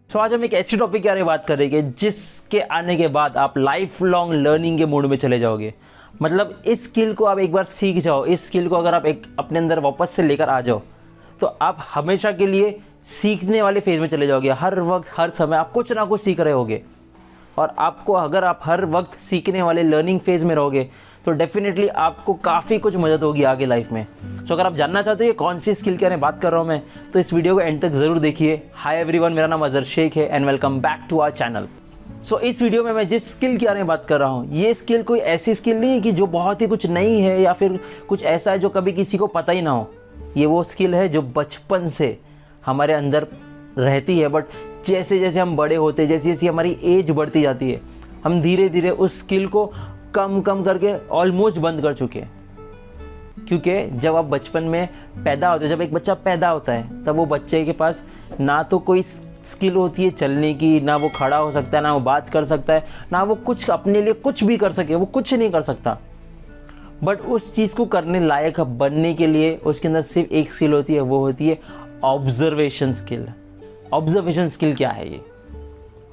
आज हम एक ऐसी टॉपिक के बारे में बात करेंगे जिसके आने के बाद आप लाइफ लॉन्ग लर्निंग के मूड में चले जाओगे। मतलब इस स्किल को आप एक बार सीख जाओ, इस स्किल को अगर आप एक अपने अंदर वापस से लेकर आ जाओ तो आप हमेशा के लिए सीखने वाले फेज में चले जाओगे। हर वक्त हर समय आप कुछ ना कुछ सीख रहे होगे और आपको अगर आप हर वक्त सीखने वाले लर्निंग फेज में रहोगे तो डेफिनेटली आपको काफ़ी कुछ मदद होगी आगे लाइफ में। तो अगर आप जानना चाहते हो ये कौन सी स्किल के बारे में बात कर रहा हूँ मैं, तो इस वीडियो को एंड तक ज़रूर देखिए। हाय एवरीवन, मेरा नाम अजहर शेख है and welcome back to our channel. इस वीडियो में मैं जिस स्किल के बारे में बात कर रहा हूँ, ये स्किल कोई ऐसी स्किल नहीं है कि जो बहुत ही कुछ नई है या फिर कुछ ऐसा है जो कभी किसी को पता ही ना हो। ये वो स्किल है जो बचपन से हमारे अंदर रहती है, बट जैसे जैसे हम बड़े होते, जैसे जैसे हमारी एज बढ़ती जाती है, हम धीरे धीरे उस स्किल को कम कम करके ऑलमोस्ट बंद कर चुके हैं। क्योंकि जब आप बचपन में पैदा होते, जब एक बच्चा पैदा होता है तब वो बच्चे के पास ना तो कोई स्किल होती है चलने की, ना वो खड़ा हो सकता है, ना वो बात कर सकता है, ना वो कुछ अपने लिए कुछ भी कर सके, वो कुछ नहीं कर सकता। बट उस चीज़ को करने लायक बनने के लिए उसके अंदर सिर्फ एक स्किल होती है, वो होती है ऑब्जर्वेशन स्किल। ऑब्जर्वेशन स्किल क्या है? ये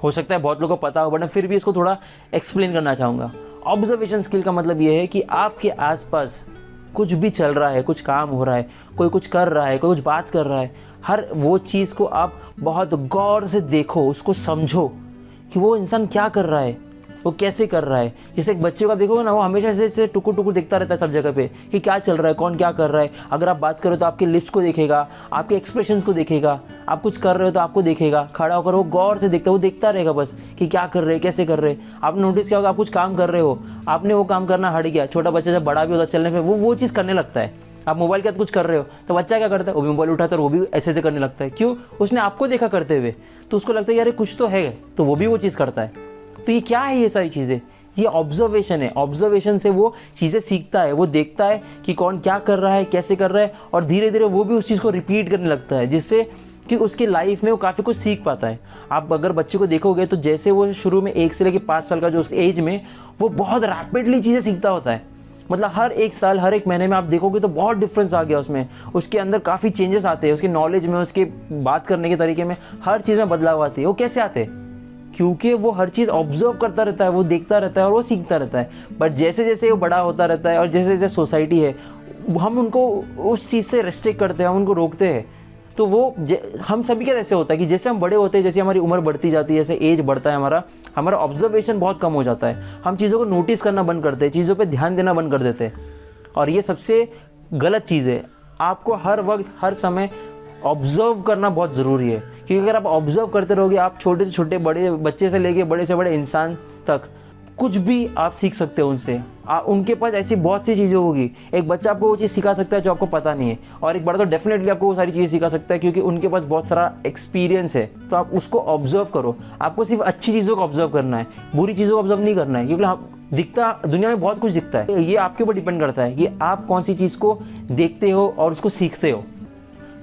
हो सकता है बहुत लोगों को पता हो, बट फिर भी इसको थोड़ा एक्सप्लेन करना चाहूँगा। ऑब्जर्वेशन स्किल का मतलब ये है कि आपके आसपास कुछ भी चल रहा है, कुछ काम हो रहा है, कोई कुछ कर रहा है, कोई कुछ बात कर रहा है, हर वो चीज़ को आप बहुत गौर से देखो, उसको समझो कि वो इंसान क्या कर रहा है, वो कैसे कर रहा है। जैसे एक बच्चे को आप देखोगे ना, वो हमेशा से टुकुर टुकुर देखता रहता है सब जगह पे कि क्या चल रहा है, कौन क्या कर रहा है। अगर आप बात करो तो आपके लिप्स को देखेगा, आपके एक्सप्रेशंस को देखेगा, आप कुछ कर रहे हो तो आपको देखेगा, खड़ा होकर वो गौर से देखता है, वो देखता रहेगा बस कि क्या कर रहे हैं, कैसे कर रहे हैं। आपने नोटिस किया होगा, आप कुछ काम कर रहे हो, आपने वो काम करना हट गया। छोटा बच्चा जब बड़ा भी होता चलने पर वो चीज़ करने लगता है। आप मोबाइल के साथ कुछ कर रहे हो तो बच्चा क्या करता है, वो भी मोबाइल उठाता है और वो भी ऐसे करने लगता है। क्यों? उसने आपको देखा करते हुए, तो उसको लगता है यार कुछ तो है, तो वो भी वो चीज़ करता है। तो ये क्या है? ये सारी चीज़ें, ये ऑब्जर्वेशन है। ऑब्जर्वेशन से वो चीज़ें सीखता है, वो देखता है कि कौन क्या कर रहा है, कैसे कर रहा है, और धीरे धीरे वो भी उस चीज़ को रिपीट करने लगता है, जिससे कि उसकी लाइफ में वो काफ़ी कुछ सीख पाता है। आप अगर बच्चे को देखोगे तो जैसे वो शुरू में 1 से लेकर 5 साल का जो उस एज में, वो बहुत रैपिडली चीज़ें सीखता होता है। मतलब हर एक साल, हर एक महीने में आप देखोगे तो बहुत डिफरेंस आ गया उसमें, उसके अंदर काफ़ी चेंजेस आते हैं, उसकी नॉलेज में, उसके बात करने के तरीके में, हर चीज़ में बदलाव आते हैं। वो कैसे आते हैं? क्योंकि वो हर चीज़ ऑब्जर्व करता रहता है, वो देखता रहता है और वो सीखता रहता है। बट जैसे जैसे वो बड़ा होता रहता है और जैसे जैसे सोसाइटी है, हम उनको उस चीज़ से रेस्ट्रिक्ट करते हैं, हम उनको रोकते हैं। तो वो हम सभी का ऐसे होता है कि जैसे हम बड़े होते हैं, जैसे हमारी उम्र बढ़ती जाती है, जैसे एज बढ़ता है हमारा ऑब्जर्वेशन बहुत कम हो जाता है। हम चीज़ों को नोटिस करना बंद करते हैं, चीज़ों पर ध्यान देना बंद कर देते हैं, और ये सबसे गलत चीज़ है। आपको हर वक्त हर समय ऑब्जर्व करना बहुत ज़रूरी है, क्योंकि अगर आप ऑब्जर्व करते रहोगे, आप छोटे से छोटे, बड़े बच्चे से लेके बड़े से बड़े इंसान तक कुछ भी आप सीख सकते हो उनसे। उनके पास ऐसी बहुत सी चीज़ें होगी। एक बच्चा आपको वो चीज़ सिखा सकता है जो आपको पता नहीं है, और एक बड़ा तो डेफिनेटली आपको वो सारी चीज़ें सिखा सकता है, क्योंकि उनके पास बहुत सारा एक्सपीरियंस है। तो आप उसको ऑब्जर्व करो। आपको सिर्फ अच्छी चीज़ों को ऑब्जर्व करना है, बुरी चीज़ों को ऑब्जर्व नहीं करना है, क्योंकि दिखता दुनिया में बहुत कुछ दिखता है। ये आपके ऊपर डिपेंड करता है कि आप कौन सी चीज़ को देखते हो और उसको सीखते हो।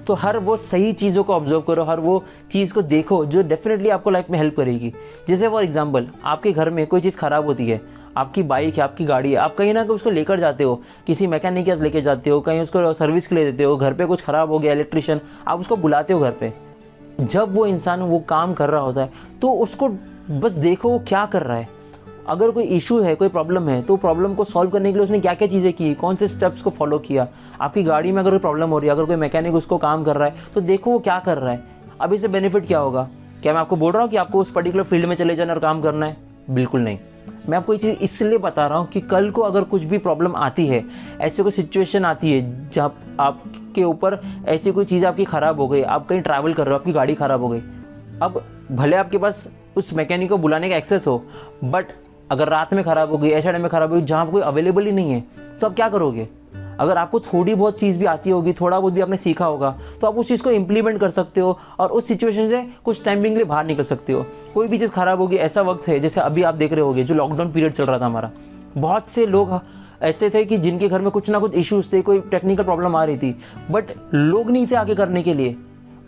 तो हर वो सही चीज़ों को ऑब्जर्व करो, हर वो चीज़ को देखो जो डेफिनेटली आपको लाइफ में हेल्प करेगी। जैसे फॉर एग्जांपल, आपके घर में कोई चीज़ ख़राब होती है, आपकी बाइक है, आपकी गाड़ी है, आप कहीं ना कहीं उसको लेकर जाते हो, किसी मैकेनिक के पास लेकर जाते हो, कहीं उसको सर्विस के लिए देते हो, घर पे कुछ ख़राब हो गया, इलेक्ट्रिशियन, आप उसको बुलाते हो घर पे। जब वो इंसान वो काम कर रहा होता है तो उसको बस देखो वो क्या कर रहा है। अगर कोई इशू है, कोई प्रॉब्लम है, तो प्रॉब्लम को सॉल्व करने के लिए उसने क्या क्या चीज़ें की, कौन से स्टेप्स को फॉलो किया। आपकी गाड़ी में अगर कोई प्रॉब्लम हो रही है, अगर कोई मैकेनिक उसको काम कर रहा है, तो देखो वो क्या कर रहा है। अब इससे बेनिफिट क्या होगा? क्या मैं आपको बोल रहा हूँ कि आपको उस पर्टिकुलर फील्ड में चले जाना और काम करना है? बिल्कुल नहीं। मैं आपको ये चीज़ इसलिए बता रहा हूँ कि कल को अगर कुछ भी प्रॉब्लम आती है, ऐसी कोई सिचुएशन आती है जब आपके ऊपर ऐसी कोई चीज़ आपकी ख़राब हो गई, आप कहीं ट्रैवल कर रहे हो, आपकी गाड़ी ख़राब हो गई, अब भले आपके पास उस मैकेनिक को बुलाने का एक्सेस हो, बट अगर रात में ख़राब हो गई, ऐसे टाइम में ख़राब हो गई जहाँ कोई अवेलेबल ही नहीं है, तो आप क्या करोगे? अगर आपको थोड़ी बहुत चीज़ भी आती होगी, थोड़ा बहुत भी आपने सीखा होगा, तो आप उस चीज़ को इम्प्लीमेंट कर सकते हो और उस सिचुएशन से कुछ टाइम के लिए बाहर निकल सकते हो। कोई भी चीज़ ख़राब होगी, ऐसा वक्त है जैसे अभी आप देख रहे होगे, जो लॉकडाउन पीरियड चल रहा था हमारा, बहुत से लोग ऐसे थे कि जिनके घर में कुछ ना कुछ इश्यूज़ थे, कोई टेक्निकल प्रॉब्लम आ रही थी, बट लोग नहीं थे आगे करने के लिए।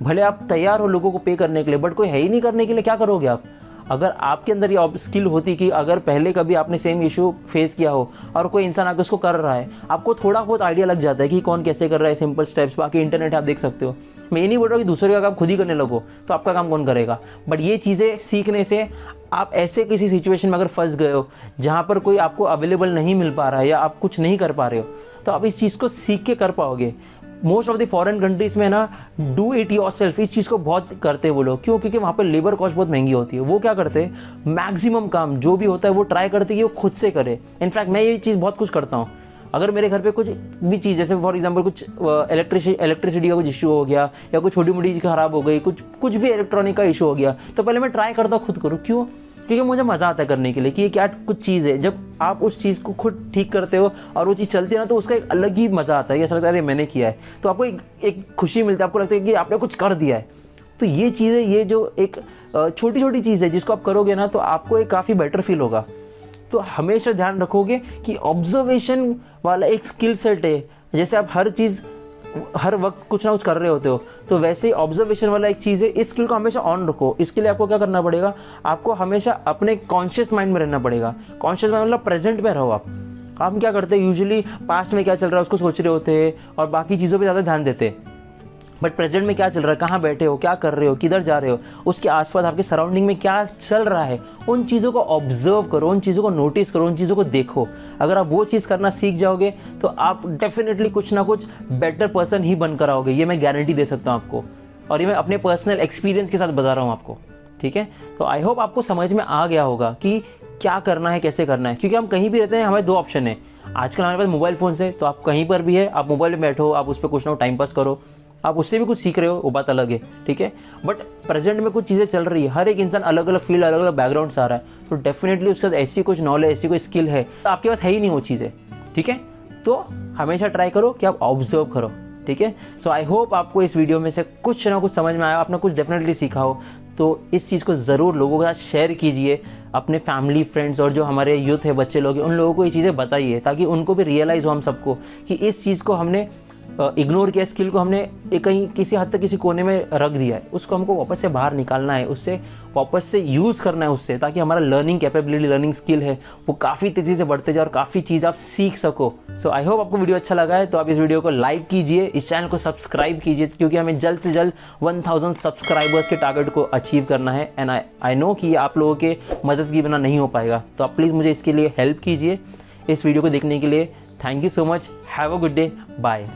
भले आप तैयार हो लोगों को पे करने के लिए, बट कोई है ही नहीं करने के लिए, क्या करोगे आप? अगर आपके अंदर ये स्किल होती कि अगर पहले कभी आपने सेम इशू फेस किया हो और कोई इंसान आके उसको कर रहा है, आपको थोड़ा बहुत आइडिया लग जाता है कि कौन कैसे कर रहा है, सिंपल स्टेप्स, बाकी इंटरनेट आप देख सकते हो। मैं ये नहीं बोल रहा कि दूसरे का काम खुद ही करने लगो, तो आपका काम कौन करेगा। बट ये चीज़ें सीखने से आप ऐसे किसी सिचुएशन में अगर फंस गए हो जहाँ पर कोई आपको अवेलेबल नहीं मिल पा रहा है या आप कुछ नहीं कर पा रहे हो, तो आप इस चीज़ को सीख के कर पाओगे। Most of the foreign countries में ना डू इट योरसेल्फ इस चीज़ को बहुत करते हैं वो लोग। क्यों? क्योंकि वहाँ पर लेबर कॉस्ट बहुत महंगी होती है। वो क्या करते हैं, मैक्सिमम काम जो भी होता है वो ट्राई करते हैं कि वो खुद से करे। इनफैक्ट मैं ये चीज़ बहुत कुछ करता हूँ। अगर मेरे घर पे कुछ भी चीज़, जैसे फॉर एग्जांपल कुछ इलेक्ट्रिसिटी का कुछ इशू हो गया या कुछ छोटी मोटी चीज़ खराब हो गई, कुछ भी इलेक्ट्रॉनिक का इशू हो गया, तो पहले मैं ट्राई करता हूँ खुद करूँ। क्यों? क्योंकि मुझे मज़ा आता है करने के लिए कि ये क्या कुछ चीज़ है। जब आप उस चीज़ को खुद ठीक करते हो और वो चीज़ चलती है ना, तो उसका एक अलग ही मज़ा आता है। ऐसा लगता है अरे मैंने किया है, तो आपको एक खुशी मिलती है, आपको लगता है कि आपने कुछ कर दिया है। तो ये चीज़ें, ये जो एक छोटी छोटी चीज़ है जिसको आप करोगे ना, तो आपको एक काफ़ी बेटर फील होगा। तो हमेशा ध्यान रखोगे कि ऑब्जर्वेशन वाला एक स्किल सेट है। जैसे आप हर वक्त कुछ ना कुछ कर रहे होते हो, तो वैसे ही ऑब्जर्वेशन वाला एक चीज़ है। इस स्किल को हमेशा ऑन रखो। इसके लिए आपको क्या करना पड़ेगा, आपको हमेशा अपने कॉन्शियस माइंड में रहना पड़ेगा। कॉन्शियस माइंड मतलब प्रेजेंट में रहो आप। हम क्या करते हैं, यूजुअली पास्ट में क्या चल रहा है उसको सोच रहे होते हैं और बाकी चीज़ों पे ज़्यादा ध्यान देते हैं। बट प्रेजेंट में क्या चल रहा है, कहाँ बैठे हो, क्या कर रहे हो, किधर जा रहे हो, उसके आसपास आपके सराउंडिंग में क्या चल रहा है, उन चीज़ों को ऑब्जर्व करो, उन चीज़ों को नोटिस करो, उन चीज़ों को देखो। अगर आप वो चीज़ करना सीख जाओगे तो आप डेफिनेटली कुछ ना कुछ बेटर पर्सन ही बनकर आओगे। ये मैं गारंटी दे सकता हूँ आपको, और ये मैं अपने पर्सनल एक्सपीरियंस के साथ बता रहा हूँ आपको। ठीक है, तो आई होप आपको समझ में आ गया होगा कि क्या करना है, कैसे करना है। क्योंकि हम कहीं भी रहते हैं, हमारे दो ऑप्शन है। आजकल हमारे पास मोबाइल फ़ोन से, तो आप कहीं पर भी है, आप मोबाइल में बैठो, आप उस पर कुछ ना कुछ टाइम पास करो, आप उससे भी कुछ सीख रहे हो, वो बात अलग है। ठीक है, बट प्रेजेंट में कुछ चीज़ें चल रही है। हर एक इंसान अलग अलग फील्ड, अलग अलग बैकग्राउंड से आ रहा है, तो डेफिनेटली उसके पास ऐसी कुछ नॉलेज, ऐसी कोई स्किल है, तो आपके पास है ही नहीं वो चीज़ें। ठीक है, तो हमेशा ट्राई करो कि आप ऑब्जर्व करो। ठीक है, सो आई होप आपको इस वीडियो में से कुछ ना कुछ समझ में आया, आपने कुछ डेफिनेटली सीखा हो। तो इस चीज़ को ज़रूर लोगों के साथ शेयर कीजिए, अपने फैमिली, फ्रेंड्स और जो हमारे यूथ है, बच्चे लोग हैं, उन लोगों को ये चीज़ें बताइए, ताकि उनको भी रियलाइज़ हो हम सबको कि इस चीज़ को हमने इग्नोर किया, स्किल को हमने कहीं किसी हद तक किसी कोने में रख दिया है, उसको हमको वापस से बाहर निकालना है, उससे वापस से यूज़ करना है उससे, ताकि हमारा लर्निंग कैपेबिलिटी, लर्निंग स्किल है वो काफ़ी तेज़ी से बढ़ते जाए और काफ़ी चीज़ आप सीख सको। सो आई होप आपको वीडियो अच्छा लगा है, तो आप इस वीडियो को लाइक कीजिए, इस चैनल को सब्सक्राइब कीजिए, क्योंकि हमें जल्द से जल्द 1000 सब्सक्राइबर्स के टारगेट को अचीव करना है। एंड आई नो कि आप लोगों के मदद के बिना नहीं हो पाएगा, तो आप प्लीज़ मुझे इसके लिए हेल्प कीजिए। इस वीडियो को देखने के लिए thank you so much. Have a good day, bye.